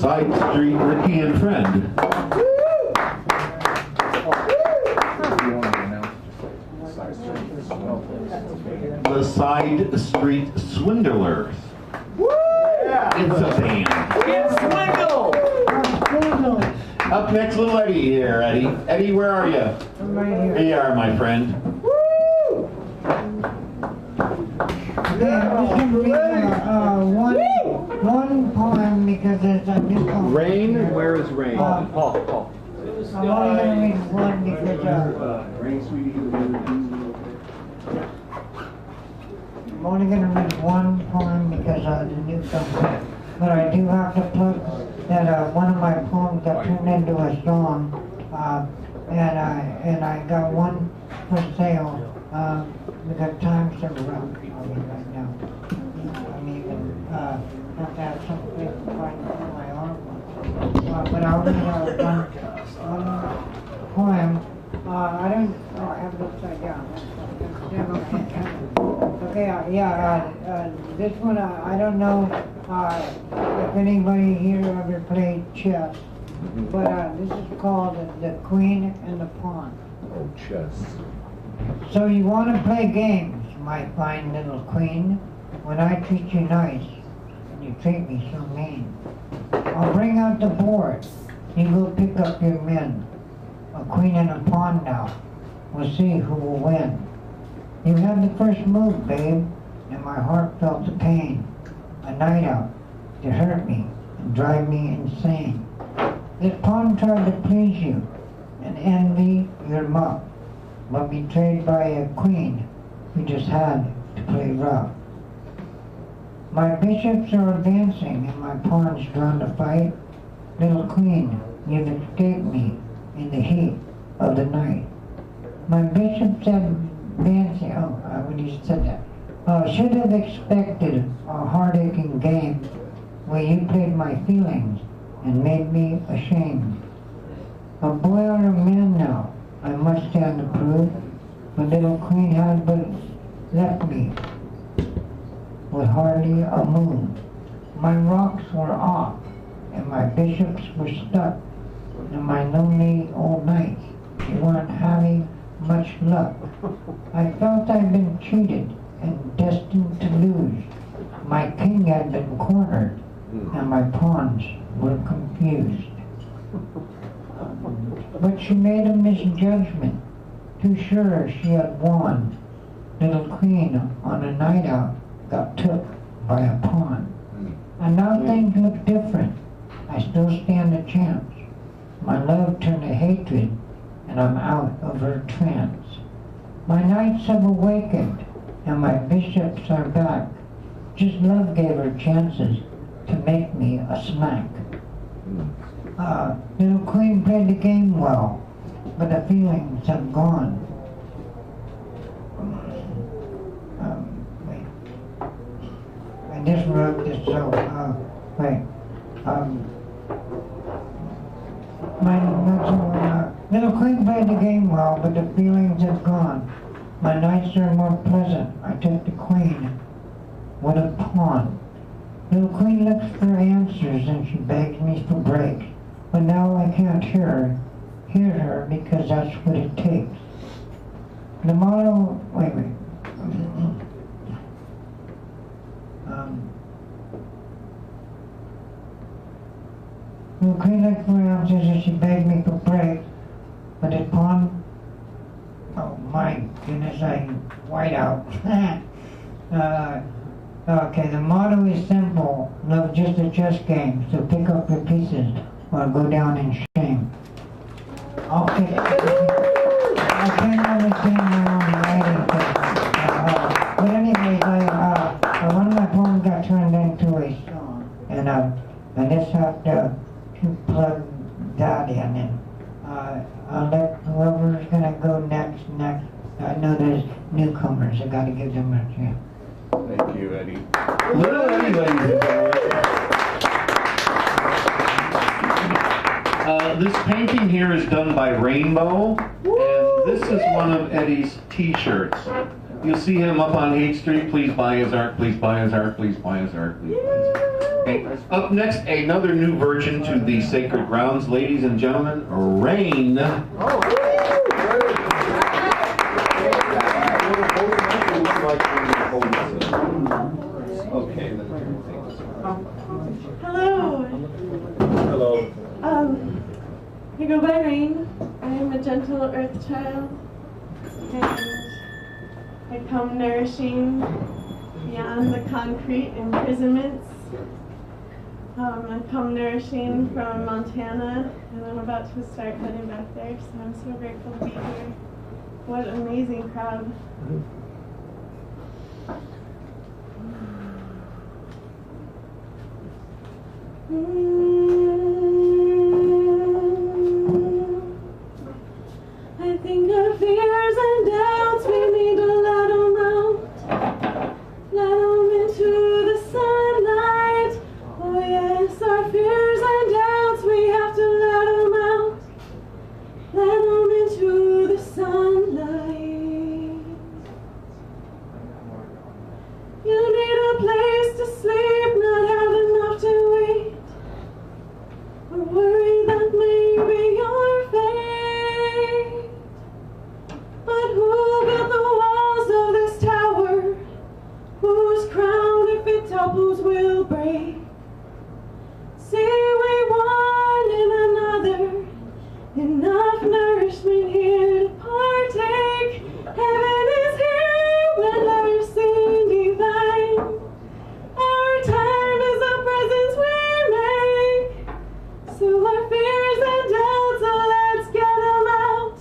Side Street Ricky and Friend. The Side Street Swindlers. It's a band. It's Swindle! Up next, little Eddie here. Eddie, where are you? I'm right here. Here you are, my friend. Okay, I'm just going to read one poem because there's a new poem. Rain? Where is Rain? Paul. I'm only going to read one because I'm only going to read one poem because the new poem. But I do have to plug that one of my poems got turned into a song, and I got one for sale. Because times are rough right now. I'm even have to have some place to find my artwork. But I'll read one poem. I have it upside down. Okay, this one, I don't know if anybody here ever played chess, but this is called The Queen and the Pawn. Oh, chess. So you want to play games, my fine little queen, when I treat you nice and you treat me so mean. I'll bring out the board, you go pick up your men. A queen and a pawn now, we'll see who will win. You had the first move, babe, and my heart felt the pain. A night out to hurt me and drive me insane. This pawn tried to please you and envy your muff, but betrayed by a queen who just had to play rough. My bishops are advancing and my pawns drawn to fight. Little queen, you've escaped me in the heat of the night. My bishops advancing, when you said that, should have expected a heart-aching game where you played my feelings and made me ashamed. A boy or a man now, I must stand to prove, but little queen had but left me with hardly a move. My rocks were off, and my bishops were stuck, and my lonely old knights weren't having much luck. I felt I'd been cheated and destined to lose. My king had been cornered, and my pawns were confused. But she made a misjudgment, too sure she had won. Little queen on a night out got took by a pawn. And now things look different. I still stand a chance. My love turned to hatred, and I'm out of her trance. My knights have awakened, and my bishops are back. Just love gave her chances to make me a smack. Little queen played the game well, but the feelings have gone. Wait. I just wrote this so, little queen played the game well, but the feelings have gone. My nights are more pleasant. I took the queen with a pawn. Little queen looks for answers and she begs me for breaks. But now I can't hear her because that's what it takes. The motto, wait. Little queen looked for answers and she begged me for breaks. But it pawn, oh my goodness, I white out. Okay, the motto is simple, love just a chess game, so pick up your pieces or go down in shame. Okay, I can't understand my own writing, but anyways, one of my poems got turned into a song, and I just have to plug that in, and I'll let whoever's gonna go next. I know there's newcomers, I gotta give them a chance. Thank you, Eddie. Little Eddie, ladies and gentlemen. This painting here is done by Rainbow, and this is one of Eddie's t-shirts. You'll see him up on Haight Street. Please buy his art, please buy his art, please buy his art, please buy his art. Okay, up next, another new version to the Sacred Grounds. Ladies and gentlemen, Rain. Okay. Hello. Hello. I go by Rain. I am a gentle earth child, and I come nourishing beyond the concrete imprisonments. I come nourishing from Montana, and I'm about to start heading back there, so I'm so grateful to be here. What an amazing crowd. I think our fears and doubts, we need to let them out. Let them into the sunlight. Oh yes, our fears and doubts, we have to let them out. Let them into the sunlight. You need a place to sleep, not have enough to eat. Or worry that maybe your fate. But who built the walls of this tower? Whose crown, if it topples, will break? See, we one in another, enough nourishment here to partake. Heaven is here when ever seen divine. Our time is the presence we make. So our fears and doubts, so let's get them out.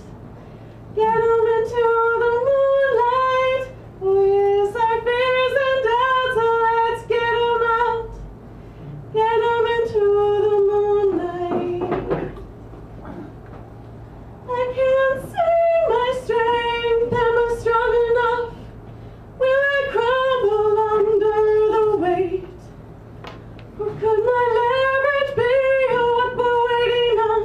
Get them into the moonlight. Oh yes, our fears and doubts, so let's get them out. Get them into the moonlight. I can't sing my strength, am I strong enough? Will I crumble under the weight? Or could my leverage be what we're waiting on?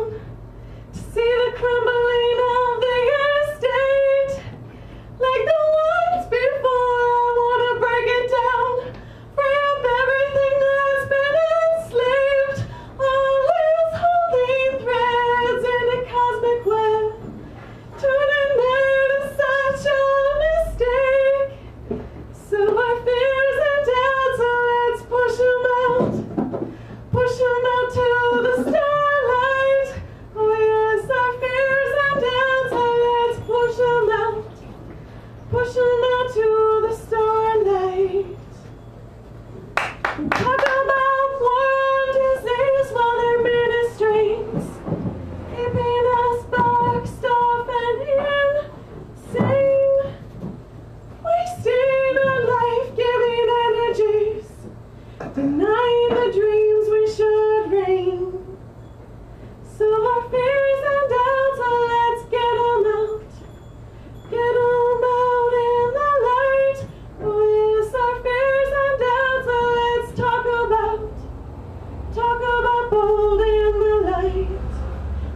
To see the crumbling of the estate. Like the ones before, I want to break it down. Free up everything that's been enslaved. All is holding threads in a cosmic web. Turning there to such a mistake. So our fears and doubts, so let's push them out. Push them out to the starlight. Oh yes, our fears and doubts, so let's push them out. Push them out to the starlight. Talk about world disease while they're ministries, keeping us boxed off and insane, wasting our life-giving energies, denying the dreams we should reign. So our fears and doubts, so let's get them out. Get them out in the light. Oh yes, our fears and doubts, so let's talk about bold in the light.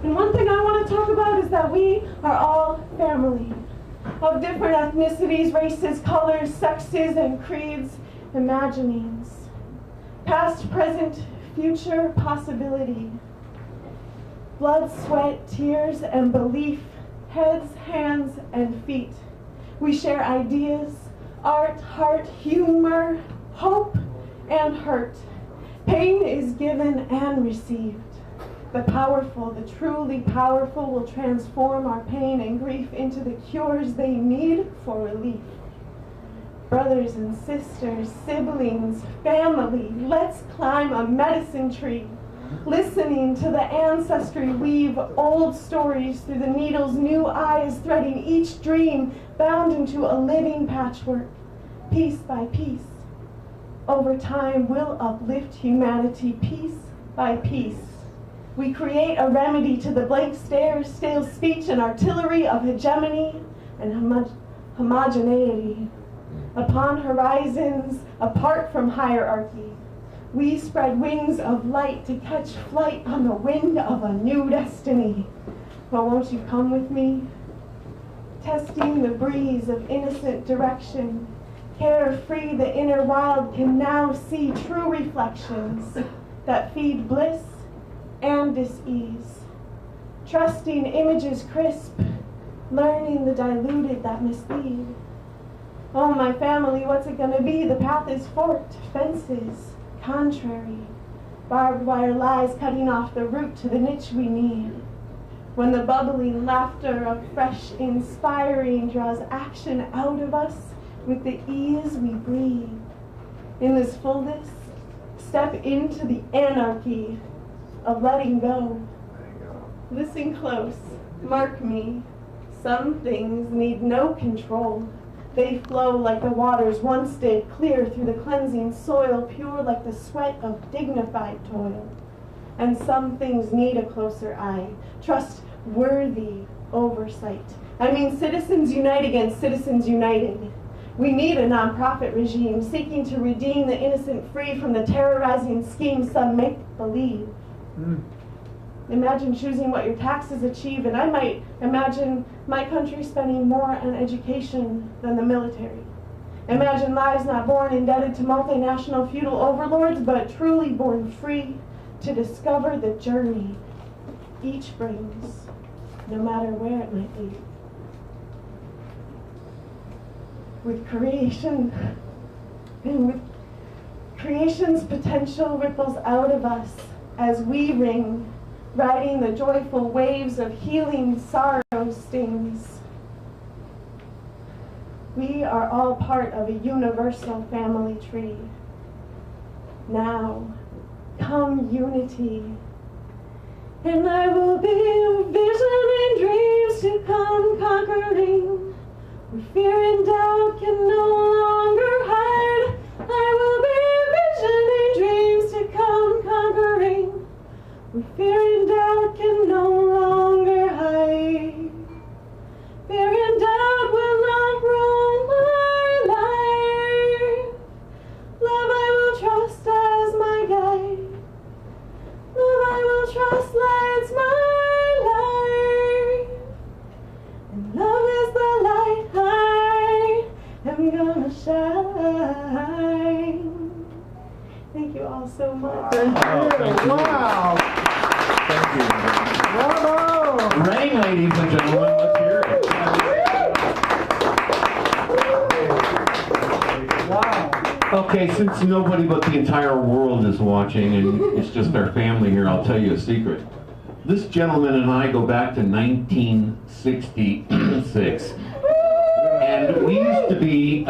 And one thing I want to talk about is that we are all family of different ethnicities, races, colors, sexes, and creeds, imaginings. Past, present, future, possibility. Blood, sweat, tears, and belief, heads, hands, and feet. We share ideas, art, heart, humor, hope, and hurt. Pain is given and received. The powerful, the truly powerful, will transform our pain and grief into the cures they need for relief. Brothers and sisters, siblings, family, let's climb a medicine tree. Listening to the ancestry weave old stories through the needle's new eyes, threading each dream bound into a living patchwork, piece by piece. Over time, we'll uplift humanity piece by piece. We create a remedy to the blank stare, stale speech, and artillery of hegemony and homogeneity. Upon horizons, apart from hierarchy, we spread wings of light to catch flight on the wind of a new destiny. But won't you come with me? Testing the breeze of innocent direction, Carefree, the inner wild can now see true reflections that feed bliss and dis-ease. Trusting images crisp, learning the diluted that mislead. Oh, my family, what's it gonna be? The path is forked, fences, contrary. Barbed wire lies cutting off the route to the niche we need. When the bubbling laughter of fresh inspiring draws action out of us with the ease we breathe. In this fullness, step into the anarchy of letting go. Listen close, mark me. Some things need no control. They flow like the waters once did, clear through the cleansing soil, pure like the sweat of dignified toil. And some things need a closer eye, trustworthy oversight. I mean, citizens unite against citizens united. We need a nonprofit regime seeking to redeem the innocent free from the terrorizing schemes some make believe. Imagine choosing what your taxes achieve, and I might imagine my country spending more on education than the military. Imagine lives not born indebted to multinational feudal overlords, but truly born free to discover the journey each brings, no matter where it might lead. With creation, and with creation's potential ripples out of us as we ring, riding the joyful waves of healing sorrow stings. We are all part of a universal family tree. Now, come unity. And I will be visioning dreams to come conquering. Where fear and doubt can no longer hide. I will be visioning dreams to come conquering. Where fear and doubt can no longer hide. Fear and doubt will not rule my life. Love I will trust as my guide. Love I will trust lights my life. And love is the light I am gonna shine. Thank you all so much. Wow. Thank you. Bravo. Rain, ladies and gentlemen, let's hear it. Wow. Okay, since nobody but the entire world is watching and it's just our family here, I'll tell you a secret. This gentleman and I go back to 1966. And we used to be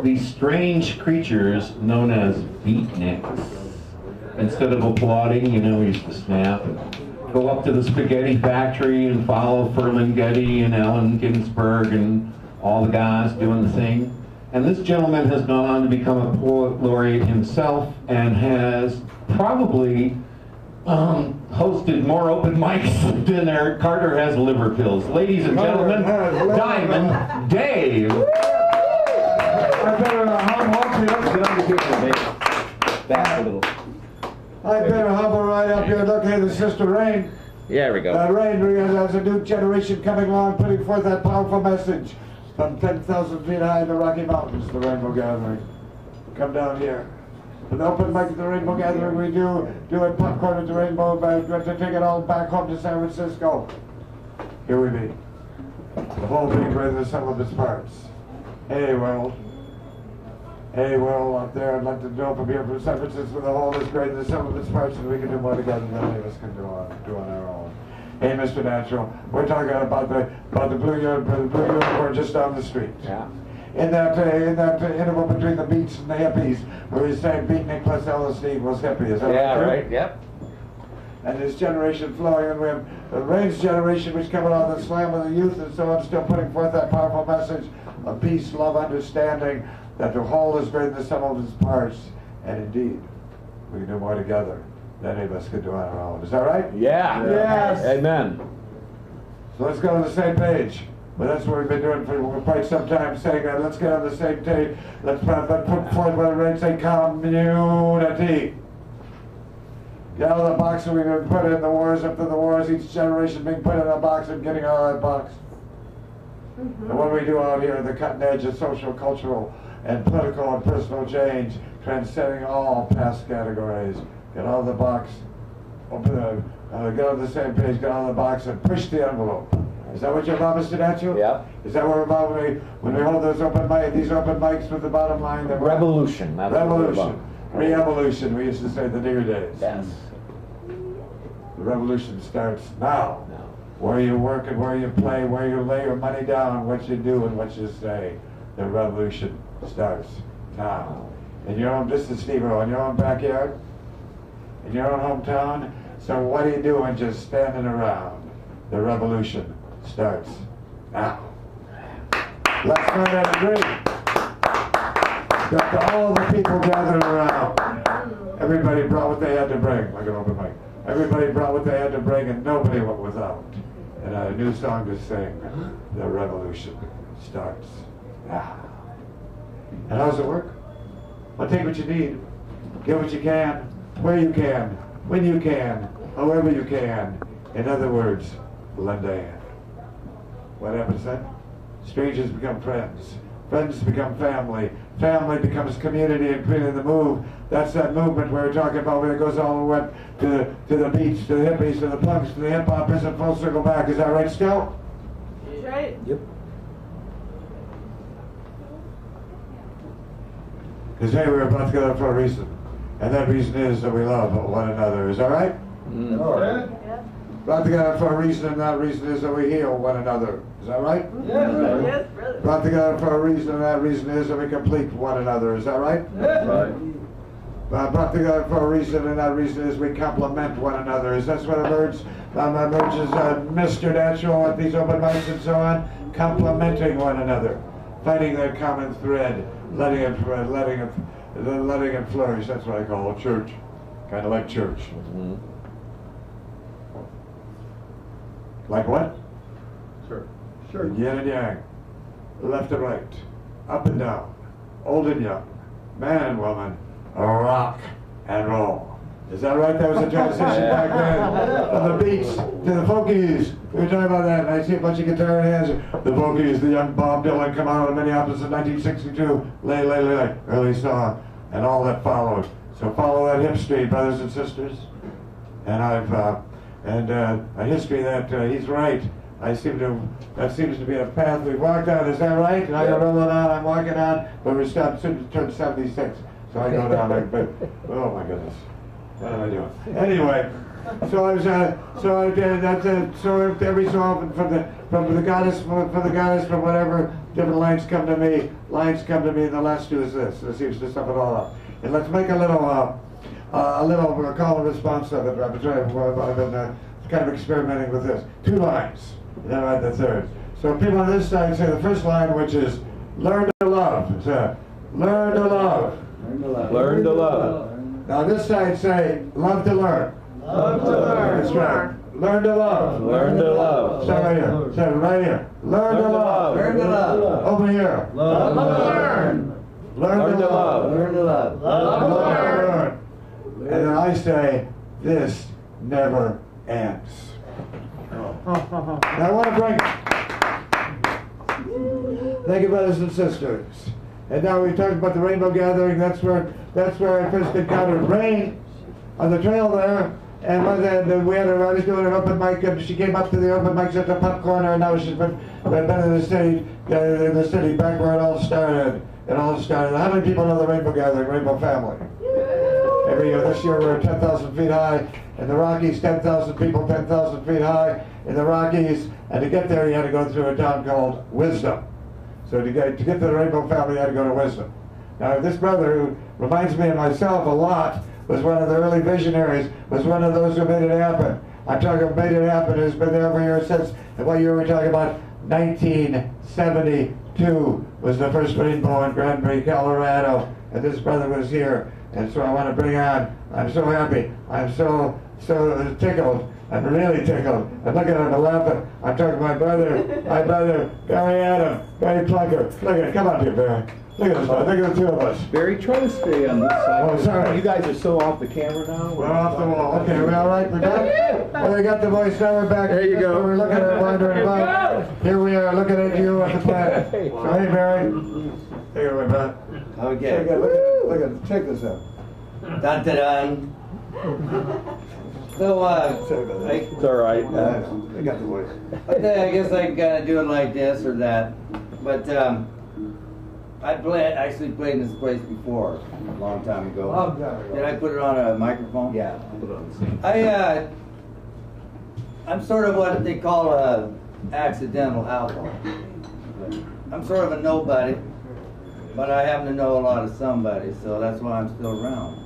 these strange creatures known as beatniks. Instead of applauding, you know, we used to snap and go up to the spaghetti factory and follow Ferlinghetti and Allen Ginsberg and all the guys doing the thing. And this gentleman has gone on to become a poet laureate himself and has probably hosted more open mics than Eric Carter has liver pills. Ladies and gentlemen, Diamond Dave. I better hum Back a little. I better hobble right up here. Look here, the Sister Rain. Yeah, there we go. Rain has a new generation coming along, putting forth that powerful message from 10,000 feet high in the Rocky Mountains, the Rainbow Gathering. Come down here. An open mic at the Rainbow Gathering, we doing popcorn at the Rainbow, but to take it all back home to San Francisco. Here we be. The whole being greater than the sum of its parts. Hey, world, out there, I'd like to know from here from San Francisco, the whole is greater than the sum of its parts, and we can do more together than any of us can do on our own. Hey, Mr. Natural, we're talking about the blue unicorn just down the street. Yeah. In that interval between the beats and the hippies, where he's saying Beatnik plus LSD was hippie. Is that Right. Yep. And this generation flowing, and we have the Rain's generation, which coming on the slam of the youth, and so I'm still putting forth that powerful message of peace, love, understanding, that the whole is greater than the sum of its parts, and indeed, we can do more together than any of us could do on our own. Is that right? Yeah. Yes. Amen. So let's go on the same page. But that's what we've been doing for quite some time, saying that let's get on the same page. Let's put forth what Rain say, community. Get out of the box that we've been put in the wars after the wars, each generation being put in a box and getting out of that box. And what do we do out here at the cutting edge of social, cultural, and political and personal change, transcending all past categories. Get on the box, open get on the same page, get on the box, and push the envelope. Is that what your mom is at you? Yeah. Is that what we're about when we hold these open mics with the bottom line? Revolution. That's what we're Revolution. about. Re-evolution, we used to say in the dear days. Yes. The revolution starts now. Where you work and where you play, where you lay your money down, what you do and what you say. The revolution starts now. In your own, this is Steve-O, in your own backyard, in your own hometown. So what are you doing just standing around? The revolution starts now. Let's find that agree. Got all the people gathered around. Everybody brought what they had to bring, like an open mic. Everybody brought what they had to bring and nobody went without. And a new song to sing. The revolution starts now. And how does it work? Well, take what you need, get what you can, where you can, when you can, however you can. In other words, lend a hand. What happens then? Strangers become friends. Friends become family. Family becomes community, and creating the move. That's that movement we were talking about where it goes all the way to the beats, to the hippies, to the punks, to the hip-hoppers, and full circle back. Is that right, Scout? That's right. Yep. Because hey, we're brought together for a reason. And that reason is that we love one another. Is that right? All right. Yeah. Brought together for a reason, and that reason is that we heal one another. Is that right? Yes, brother. Brought together for a reason, and that reason is that we complete one another. Is that right? Right. Brought together for a reason, and that reason is we complement one another. Is that what emerges Mr. Natural at these open mics and so on? Complementing one another, finding that common thread, letting it flourish. That's what I call church, kind of like church. Mm-hmm. Like what? Sure. Yin and yang, left and right, up and down, old and young, man and woman, rock and roll. Is that right? That was the transition back then. From the beats to the folkies. We were talking about that, and I see a bunch of guitar hands. The folkies, the young Bob Dylan come out of Minneapolis in 1962, lay, early song, and all that followed. So follow that hip street, brothers and sisters. And a history that he's right. That seems to be a path we've walked on. Is that right? And I go rolling on, I'm walking on, but we're stopped soon to turn 76. So I go down like, but oh my goodness, what am I doing? Anyway, so I was, so I did that. So every so often from the goddess, from whatever different lines come to me. And the last two is this. It seems to sum it all up. And let's make a little call and response of it. I've been kind of experimenting with this. 2 lines. And then I add the third. So people on this side say the first line, which is learn to love. So, learn to love. Learn to love. Now this side say love to learn. Love to learn. That's right. Learn to love. Learn to love. Say right here. Say right here. Learn to love. Learn to love. Over here. Love to learn. Learn to love. Learn to love. Love to learn. And then I say this never ends. Now I want to bring. Thank you, brothers and sisters. And now we talked about the Rainbow Gathering. That's where I first encountered Rain on the trail there. And I was doing an open mic, and she came up to the open mics at the pub corner, and now she's been in the city, back where it all started. How many people know the Rainbow Gathering, Rainbow Family? Every year. This year we're 10,000 feet high. In the Rockies, 10,000 people, 10,000 feet high in the Rockies. And to get there, you had to go through a town called Wisdom. So to get to the Rainbow Family, you had to go to Wisdom. Now, this brother, who reminds me of myself a lot, was one of the early visionaries, was one of those who made it happen. I'm talking about made it happen, who's been there every year since, and what year were we talking about? 1972 was the first rainbow in Granbury, Colorado, and this brother was here. And so I want to bring on, I'm so happy, I'm so tickled, I'm really tickled. I'm looking at him and laughing. I'm talking to my brother, Barry Adam, Barry Plucker. Look at, come up here, Barry. Look at this, look at the 2 of us. Barry, try to stay on this side. Oh, sorry. You guys are so off the camera now. We're off the wall. Okay, we all right? We're done? Well, we got the voice, now we're back. There you go. We're looking at wandering about. Here we are, looking at you at the planet. So, hey, Barry. Take it away, man. Okay. Look at it. Check this out. Dun dun dun. So, It's all right. I got the voice. I guess I gotta do it like this or that. But actually played in this place before, a long time ago. Long time ago. Did I put it on a microphone? Yeah. Put it on the scene. I'm sort of what they call a accidental outlaw. I'm sort of a nobody, but I happen to know a lot of somebody, so that's why I'm still around.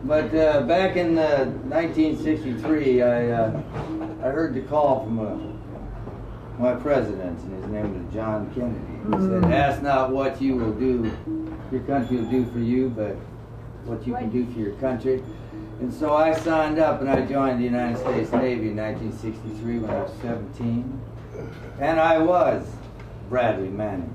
But back in 1963, I heard the call from my president, and his name was John Kennedy. He said, "Ask not what you will do, your country will do for you, but what you can do for your country." And so I signed up and I joined the United States Navy in 1963 when I was 17. And I was Bradley Manning.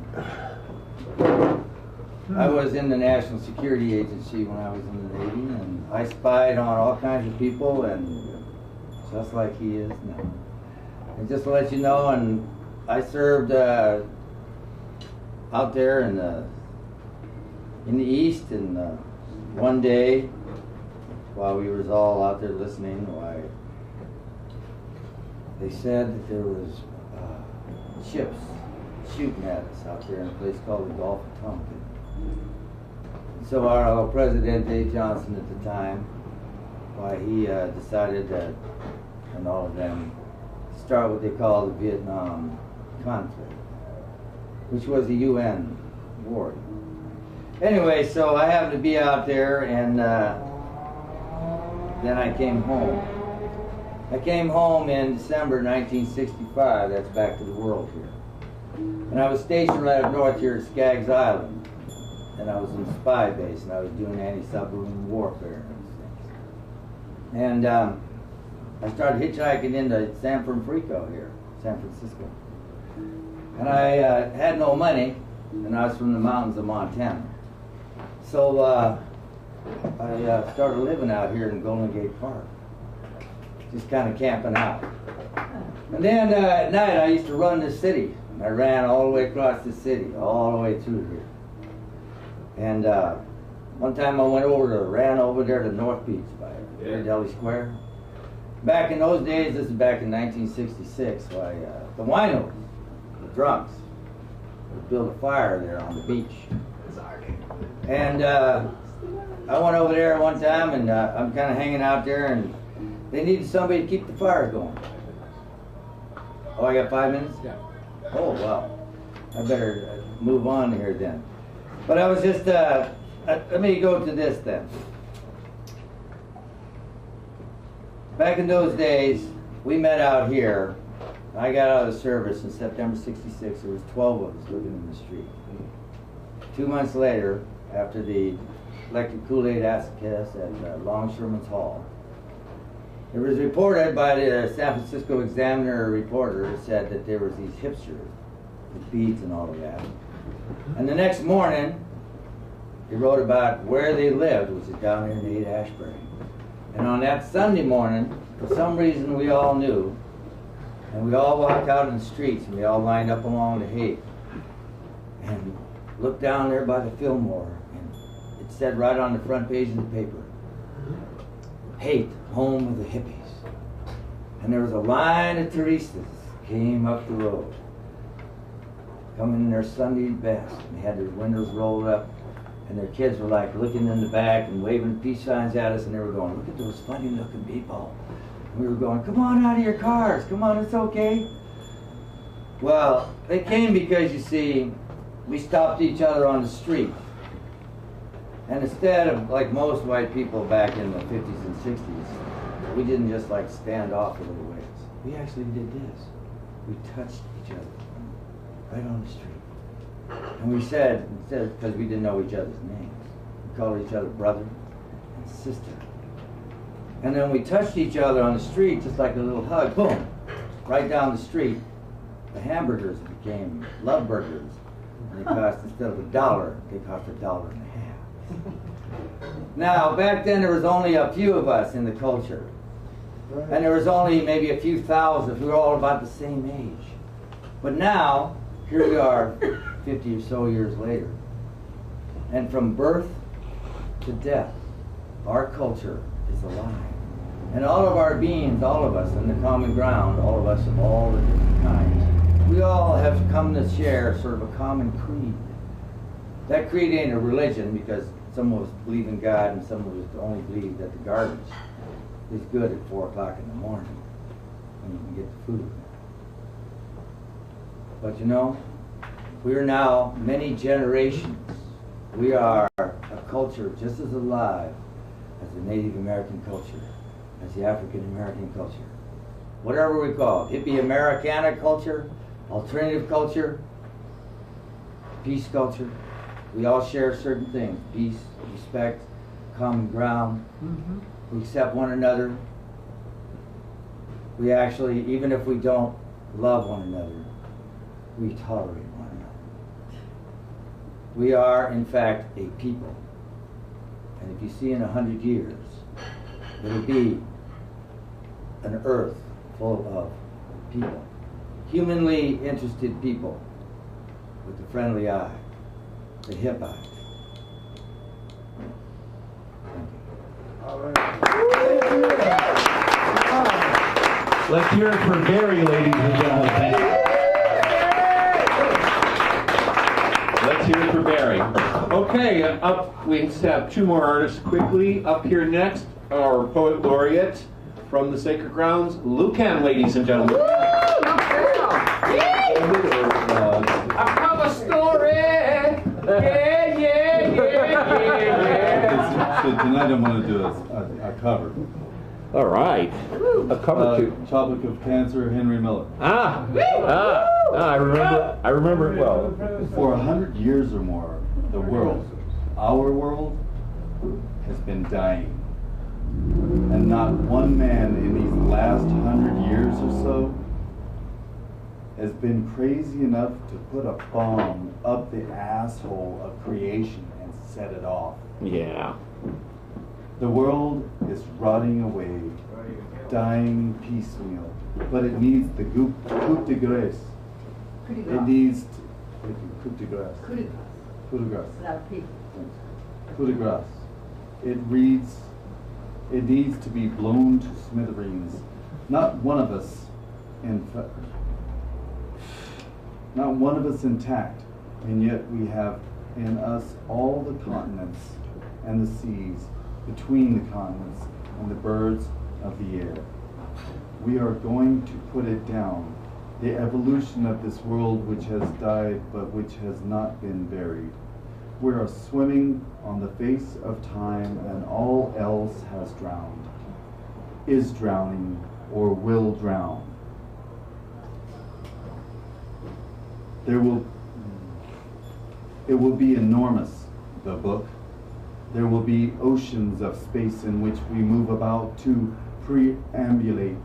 I was in the National Security Agency when I was in the Navy, and I spied on all kinds of people, and just like he is now. And just to let you know, and I served out there in the East, and one day, while we was all out there listening, why they said that there was ships shooting at us out there in a place called the Gulf of Tonkin. So our President Johnson at the time, why he decided that, and all of them, start what they call the Vietnam conflict, which was a UN war. Anyway, so I happened to be out there, and then I came home. I came home in December 1965, that's back to the world here. And I was stationed right up north here at Skaggs Island. And I was in a spy base, and I was doing anti-submarine warfare and things. And I started hitchhiking into San Francisco here, San Francisco. And I had no money, and I was from the mountains of Montana. So I started living out here in Golden Gate Park, just kind of camping out. And then at night I used to run the city. I ran all the way across the city, all the way through here. And one time I ran over there to North Beach by Deli Square. Back in those days, this is back in 1966, why the winos, the drunks, would build a fire there on the beach. And I went over there one time, and I'm kind of hanging out there, and they needed somebody to keep the fire going. Oh, I got 5 minutes? Yeah. Oh, wow. I better move on here then. But I was just, let me go to this then. Back in those days, we met out here. I got out of the service in September '66. There was 12 of us living in the street. 2 months later, after the electric Kool-Aid acid test at Longshoreman's Hall, it was reported by the San Francisco Examiner reporter who said that there was these hipsters with beads and all of that. And the next morning, he wrote about where they lived, which is down here in Haight-Ashbury. And on that Sunday morning, for some reason we all knew, and we all walked out in the streets, and we all lined up along the Haight, and looked down there by the Fillmore, and it said right on the front page of the paper, Haight, home of the hippies. And there was a line of Teresas came up the road, coming in their Sunday best, and they had their windows rolled up, and their kids were like looking in the back and waving peace signs at us, and they were going, look at those funny looking people. And we were going, come on out of your cars, come on, it's okay. Well, they came because, you see, we stopped each other on the street. And instead of, like most white people back in the 50s and 60s, we didn't just like stand off a little ways. We actually did this. We touched each other right on the street. And we said, instead, because we didn't know each other's names, we called each other brother and sister. And then we touched each other on the street, just like a little hug, boom, right down the street. The hamburgers became love burgers. And they cost, instead of $1, they cost $1.50. Now, back then there was only a few of us in the culture. And there was only maybe a few thousand who were all about the same age. But now, here we are, 50 or so years later. And from birth to death, our culture is alive. And all of our beings, all of us in the common ground, all of us of all the different kinds, we all have come to share sort of a common creed. That creed ain't a religion, because some of us believe in God and some of us only believe that the garbage is good at 4 o'clock in the morning when you can get the food. But you know, we're now many generations. We are a culture just as alive as the Native American culture, as the African American culture. Whatever we call it, hippie Americana culture, alternative culture, peace culture. We all share certain things: peace, respect, common ground. We accept one another. We actually, even if we don't love one another, we tolerate one another. We are, in fact, a people. And if you see in 100 years, it'll be an earth full of people. Humanly interested people with the friendly eye, the hip eye. Let's hear it for Barry, ladies and gentlemen. Let's hear it for Barry. Okay, up we have 2 more artists quickly. Up here next, our poet laureate from the Sacred Grounds, Lucan, ladies and gentlemen. I have a story. So tonight I'm going to do a cover. All right. A cover too. Tropic of Cancer, Henry Miller. I remember it well. For 100 years or more, the world, our world, has been dying. And not one man in these last 100 years or so has been crazy enough to put a bomb up the asshole of creation and set it off. Yeah. The world is rotting away, dying piecemeal, but it needs the coup de grace. It needs coup de grace. Coup de grace. Coup de grace. It needs to be blown to smithereens. Not one of us intact, and yet we have in us all the continents and the seas between the continents and the birds of the air. We are going to put it down. The evolution of this world which has died but which has not been buried. We are swimming on the face of time, and all else has drowned, is drowning, or will drown. It will be enormous, the book. There will be oceans of space in which we move about to perambulate,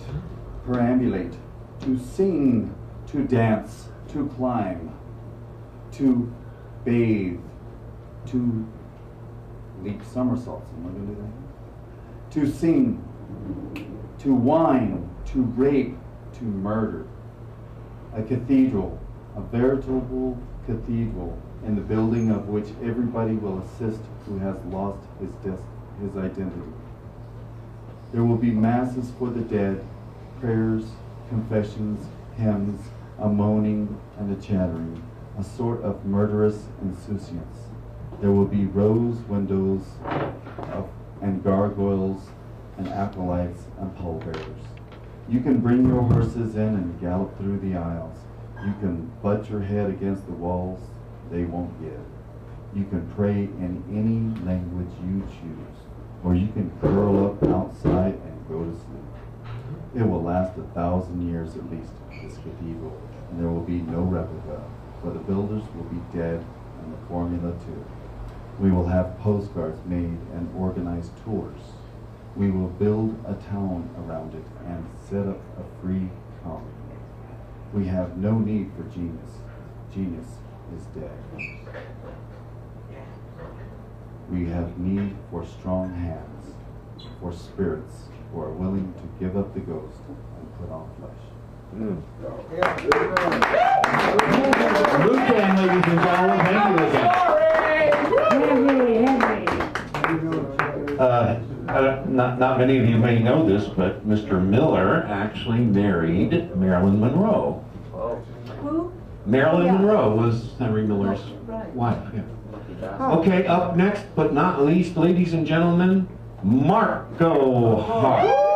to sing, to dance, to climb, to bathe, to leap somersaults. Am I going to do that? To sing, to whine, to rape, to murder. A cathedral, a veritable cathedral, in the building of which everybody will assist who has lost his identity. There will be masses for the dead, prayers, confessions, hymns, a moaning and a chattering, a sort of murderous insouciance. There will be rose windows and gargoyles and acolytes and pallbearers. You can bring your horses in and gallop through the aisles. You can butt your head against the walls. They won't give. You can pray in any language you choose, or you can curl up outside and go to sleep. It will last 1,000 years at least, this cathedral, and there will be no replica, for the builders will be dead, and the formula too. We will have postcards made and organized tours. We will build a town around it and set up a free colony. We have no need for genius. Genius is dead. We have need for strong hands, for spirits who are willing to give up the ghost and put on flesh. Lucan, ladies and gentlemen, thank you again. not many of you may know this, but Mr. Miller actually married Marilyn Monroe. Who? Marilyn Yeah. Monroe was Henry Miller's wife. Yeah. Okay, up next but not least, ladies and gentlemen, Marco Hart.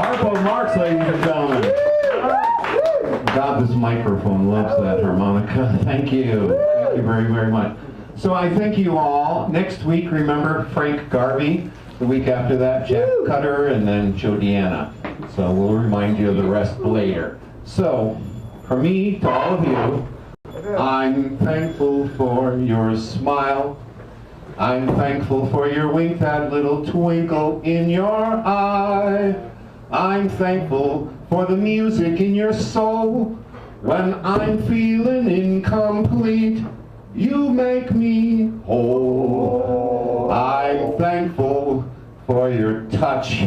Harpo Marx, ladies and gentlemen. God, this microphone loves that harmonica. Thank you. Thank you very, very much. So I thank you all. Next week, remember Frank Garvey. The week after that, Jack Cutter, and then Joe Deanna. So we'll remind you of the rest later. So, from me to all of you, I'm thankful for your smile. I'm thankful for your wink, that little twinkle in your eye. I'm thankful for the music in your soul. When I'm feeling incomplete, you make me whole. I'm thankful for your touch.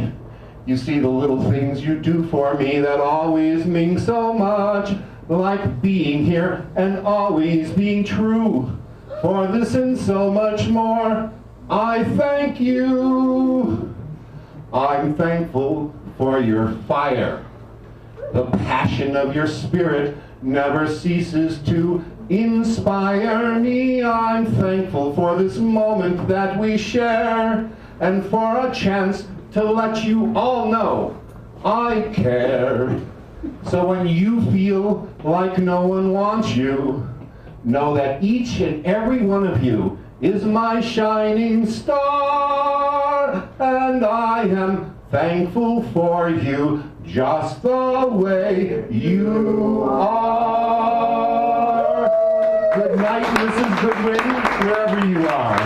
You see the little things you do for me that always mean so much, like being here and always being true. For this and so much more, I thank you. I'm thankful for your fire. The passion of your spirit never ceases to inspire me. I'm thankful for this moment that we share, and for a chance to let you all know I care. So when you feel like no one wants you, know that each and every one of you is my shining star, and I am thankful for you just the way you are. Good night, Mrs. Goodwin, wherever you are.